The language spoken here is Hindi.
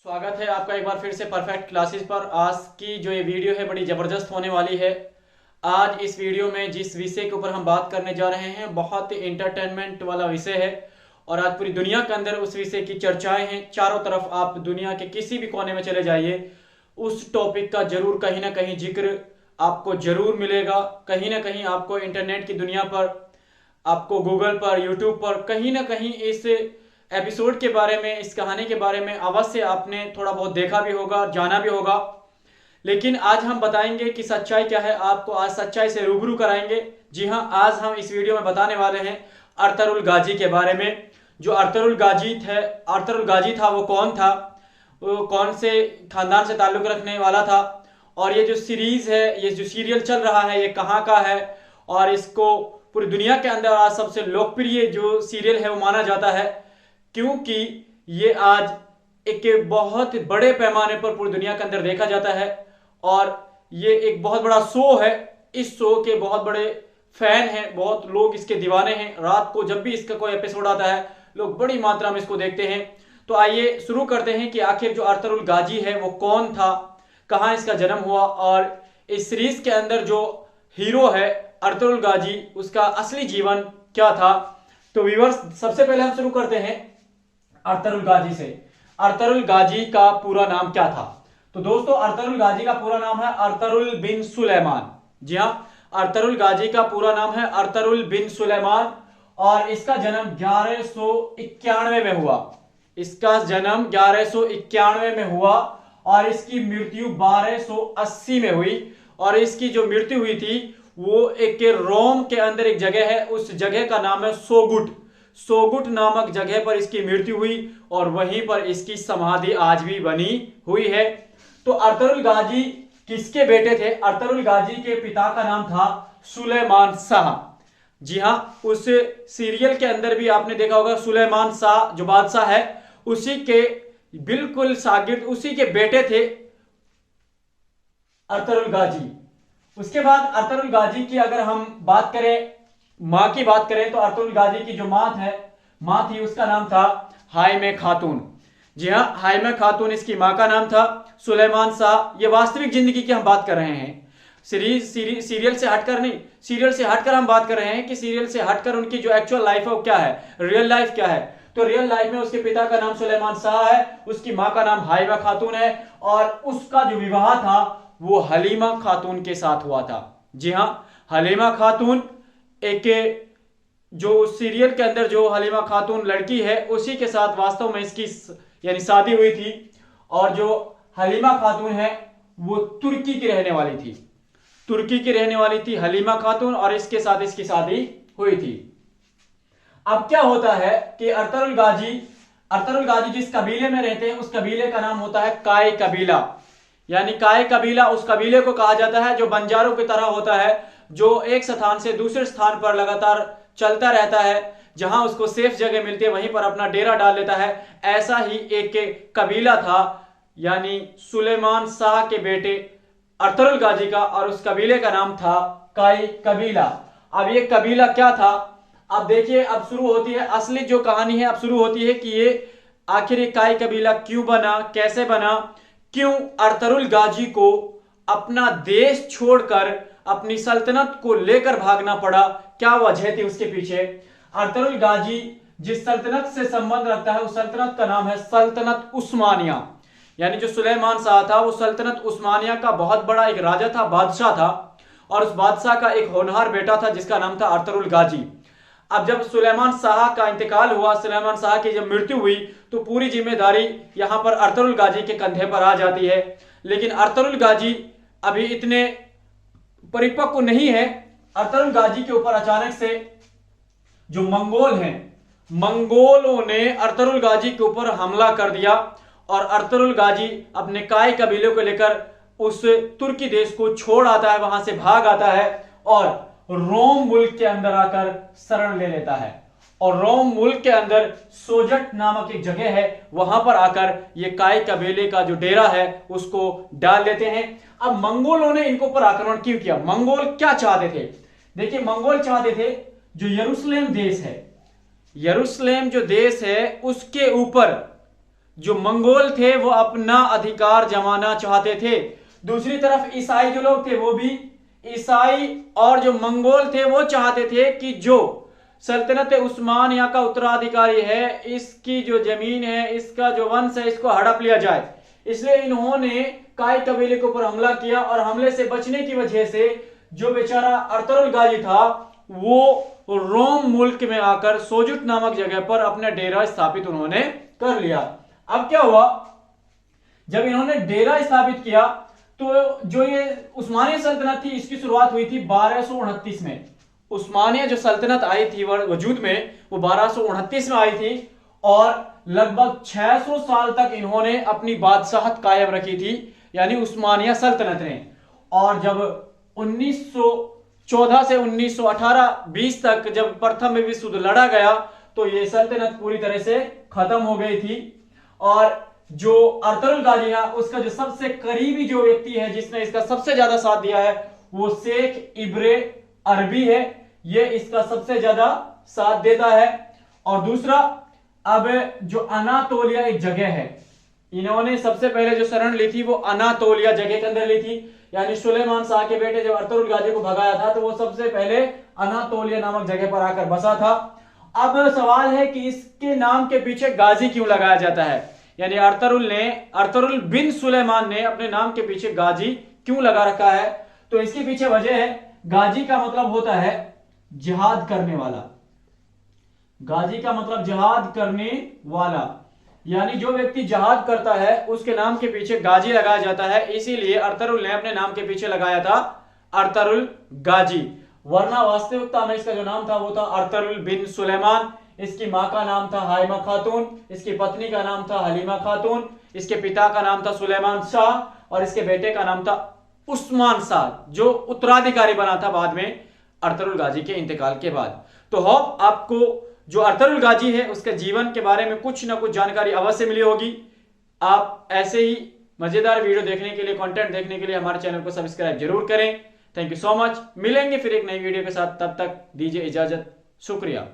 स्वागत है आपका एक बार फिर से परफेक्ट क्लासेस पर। आज की जो ये वीडियो है बड़ी ज़बरदस्त होने वाली है। आज इस वीडियो में जिस विषय के ऊपर हम बात करने जा रहे हैं बहुत ही इंटरटेनमेंट वाला विषय है और आज पूरी दुनिया के अंदर उस विषय की चर्चाएं हैं। चारों तरफ आप दुनिया के किसी भी कोने में चले जाइए, उस टॉपिक का जरूर कहीं ना कहीं जिक्र आपको जरूर मिलेगा। कहीं ना कहीं आपको इंटरनेट की दुनिया पर, आपको गूगल पर, यूट्यूब पर कहीं ना कहीं इस एपिसोड के बारे में, इस कहानी के बारे में अवश्य आपने थोड़ा बहुत देखा भी होगा, जाना भी होगा। लेकिन आज हम बताएंगे कि सच्चाई क्या है, आपको आज सच्चाई से रूबरू कराएंगे। जी हाँ, आज हम इस वीडियो में बताने वाले हैं अर्तुगरुल गाजी के बारे में। जो अर्तुगरुल गाजी था वो कौन था, वो कौन से खानदान से ताल्लुक रखने वाला था, और ये जो सीरीज है, ये जो सीरियल चल रहा है, ये कहाँ का है, और इसको पूरी दुनिया के अंदर आज सबसे लोकप्रिय जो सीरियल है वो माना जाता है, क्योंकि ये आज एक बहुत बड़े पैमाने पर पूरी दुनिया के अंदर देखा जाता है और ये एक बहुत बड़ा शो है। इस शो के बहुत बड़े फैन हैं, बहुत लोग इसके दीवाने हैं। रात को जब भी इसका कोई एपिसोड आता है लोग बड़ी मात्रा में इसको देखते हैं। तो आइए शुरू करते हैं कि आखिर जो अर्तुगरुल गाजी है वो कौन था, कहाँ इसका जन्म हुआ, और इस सीरीज के अंदर जो हीरो है अर्तुगरुल गाजी, उसका असली जीवन क्या था। तो व्यूअर्स, सबसे पहले हम शुरू करते हैं अर्तुगरुल गाजी से। अर्तुगरुल गाजी का पूरा नाम क्या था? तो दोस्तों, अर्तुगरुल गाजी का पूरा नाम है अर्तुगरुल बिन सुलेमान। जी हाँ, अर्तुगरुल गाजी का पूरा नाम है अर्तुगरुल बिन सुलेमान और इसका जन्म 1191 में हुआ। इसका जन्म 1191 में हुआ और इसकी मृत्यु 1280 में हुई। और इसकी जो मृत्यु हुई थी वो एक रोम के अंदर एक जगह है, उस जगह का नाम है सोगुट नामक जगह पर इसकी मृत्यु हुई और वहीं पर इसकी समाधि आज भी बनी हुई है। तो अर्तुगरुल गाजी किसके बेटे थे? अर्तुगरुल गाजी के पिता का नाम था सुलेमान शाह। जी हाँ, उस सीरियल के अंदर भी आपने देखा होगा, सुलेमान शाह जो बादशाह है उसी के बिल्कुल शागिर्द, उसी के बेटे थे अर्तुगरुल गाजी। उसके बाद अर्तुगरुल गाजी की अगर हम बात करें, मां की बात करें, तो अर्तुगरुल गाजी की जो मां थी उसका नाम था हाइमे खातून। जी हाँ, हाइमे खातून इसकी मां का नाम था। सुलेमान शाह, ये वास्तविक जिंदगी की हम बात कर रहे हैं, सीरियल से हटकर नहीं। सीरियल से हटकर हम बात कर रहे हैं कि सीरियल से हटकर उनकी जो एक्चुअल लाइफ है वो क्या है, रियल लाइफ क्या है। तो रियल लाइफ में उसके पिता का नाम सुलेमान शाह है, उसकी मां का नाम हाइमा खातून है और उसका जो विवाह था वो हलीमा खातून के साथ हुआ था। जी हाँ, हलीमा खातून, एक जो सीरियल के अंदर जो हलीमा खातून लड़की है उसी के साथ वास्तव में इसकी यानी शादी हुई थी। और जो हलीमा खातून है वो तुर्की की रहने वाली थी हलीमा खातून, और इसके साथ इसकी शादी हुई थी। अब क्या होता है कि अर्तुगरुल गाजी जिस कबीले में रहते हैं उस कबीले का नाम होता है काय कबीला। यानी काय कबीला उस कबीले को कहा जाता है जो बंजारों की तरह होता है, जो एक स्थान से दूसरे स्थान पर लगातार चलता रहता है, जहां उसको सेफ जगह मिलती है वहीं पर अपना डेरा डाल लेता है। ऐसा ही एक कबीला था, यानी सुलेमान शाह के बेटे अर्तुगरुल गाजी का, और उस कबीले का नाम था काय कबीला। अब ये कबीला क्या था? अब देखिए, अब शुरू होती है असली जो कहानी है। अब शुरू होती है कि ये आखिर ये काय कबीला क्यों बना, कैसे बना, क्यों अर्तुगरुल गाजी को अपना देश छोड़कर अपनी सल्तनत को लेकर भागना पड़ा, क्या वजह थी उसके पीछे। अर्तुगरुल गाजी जिस सल्तनत से संबंध रखता है उस सल्तनत का नाम है सल्तनत उस्मानिया। यानी जो सुलेमान शाह था वो सल्तनत उस्मानिया का बहुत बड़ा एक राजा था, बादशाह था, और उस बादशाह का एक होनहार बेटा था जिसका नाम था अर्तुगरुल गाजी। अब जब सुलेमान शाह का इंतकाल हुआ, सुलेमान शाह की जब मृत्यु हुई, तो पूरी जिम्मेदारी यहां पर अर्तुगरुल गाजी के कंधे पर आ जाती है। लेकिन अर्तुगरुल गाजी अभी इतने परिपक्व नहीं है। अर्तुगरुल गाजी के ऊपर अचानक से जो मंगोल हैं, मंगोलों ने अर्तुगरुल गाजी के ऊपर हमला कर दिया और अर्तुगरुल गाजी अपने काय कबीले को लेकर उस तुर्की देश को छोड़ आता है, वहां से भाग आता है और रोम मुल्क के अंदर आकर शरण ले लेता है। और रोम मुल्क के अंदर सोजट नामक एक जगह है, वहां पर आकर ये काय कबीले का जो डेरा है उसको डाल देते हैं। अब मंगोलों ने इनको पर आक्रमण क्यों किया? मंगोल क्या चाहते थे? देखिए, मंगोल चाहते थे जो यरूशलेम देश है, यरूशलेम जो देश है उसके ऊपर जो मंगोल थे वो अपना अधिकार जमाना चाहते थे। दूसरी तरफ ईसाई जो लोग थे वो भी, ईसाई और जो मंगोल थे वो चाहते थे कि जो सल्तनत उस्मानिया का उत्तराधिकारी है, इसकी जो जमीन है, इसका जो वंश है, इसको हड़प लिया जाए। इसलिए इन्होंने काई कबीले के ऊपर हमला किया और हमले से बचने की वजह से जो बेचारा अर्तुगरुल गाजी था वो रोम मुल्क में आकर सोजुट नामक जगह पर अपना डेरा स्थापित उन्होंने कर लिया। अब क्या हुआ, जब इन्होंने डेरा स्थापित किया तो जो ये उस्मानिया सल्तनत थी इसकी शुरुआत हुई थी 1229 में। उस्मानिया जो सल्तनत आई थी वजूद में वो 1229 में आई थी और लगभग 600 साल तक इन्होंने अपनी बादशाहत कायम रखी थी, यानी उस्मानिया सल्तनत ने। और जब 1914 से 1918-20 तक जब प्रथम विश्व युद्ध लड़ा गया तो ये सल्तनत पूरी तरह से खत्म हो गई थी। और जो अर्तुगरुल गाजी है उसका जो सबसे करीबी जो व्यक्ति है जिसने इसका सबसे ज्यादा साथ दिया है वो शेख इब्रे अरबी है, ये इसका सबसे ज्यादा साथ देता है। और दूसरा, अब जो अनातोलिया एक जगह है, इन्होंने सबसे पहले जो शरण ली थी वो अनातोलिया जगह के अंदर ली थी, यानी सुलेमान शाह के बेटे जब अर्तुगरुल गाजी को भगाया था तो वो सबसे पहले अनातोलिया नामक जगह पर आकर बसा था। अब सवाल है कि इसके नाम के पीछे गाजी क्यों लगाया जाता है, यानी अर्तुगरुल बिन सुलेमान ने अपने नाम के पीछे गाजी क्यों लगा रखा है। तो इसके पीछे वजह है, गाजी का मतलब होता है जिहाद करने वाला। गाजी का मतलब जिहाद करने वाला, यानी जो व्यक्ति जिहाद करता है उसके नाम के पीछे गाजी लगाया जाता है। इसीलिए अर्तुगरुल ने अपने नाम के पीछे लगाया था अर्तुगरुल गाजी, वरना वास्तविकता में इसका जो नाम था वो था अर्तुगरुल बिन सुलेमान। इसकी मां का नाम था हाइमा खातून, इसकी पत्नी का नाम था हलीमा खातून, इसके पिता का नाम था सुलेमान शाह और इसके बेटे का नाम था उस्मान शाह, जो उत्तराधिकारी बना था बाद में अर्तुगरुल गाजी के इंतकाल के बाद। तो होप आपको जो अर्तुगरुल गाजी है उसके जीवन के बारे में कुछ ना कुछ जानकारी अवश्य मिली होगी। आप ऐसे ही मजेदार वीडियो देखने के लिए, कंटेंट देखने के लिए हमारे चैनल को सब्सक्राइब जरूर करें। Thank you so much. मिलेंगे फिर एक नई वीडियो के साथ, तब तक दीजिए इजाजत। शुक्रिया।